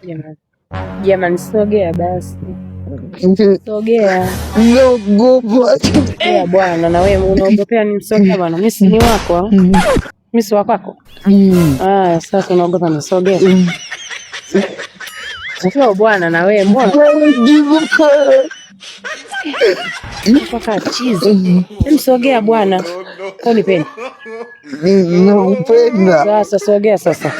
Jamani. Jamani, sogea basi. Sogea. Naogopa. Ya bwana, na wewe unaogopea ni msogea bwana. Mimi si ni wako. Mimi si wako. Sasa unaogopa nisogee. Sio bwana, na wewe mbona? Mpaka chizi. Msogea bwana. Unipenda. Nakupenda. Sasa sogea sasa.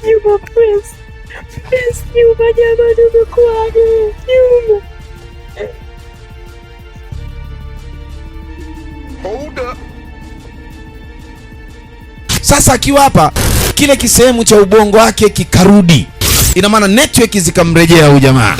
Yuma Prince. Yuma jamani, umekuwaje? Yuma. Hold up. Sasa akiwa hapa kile kisehemu cha ubongo wake kikarudi, ina maana network zikamrejea huyu jamaa.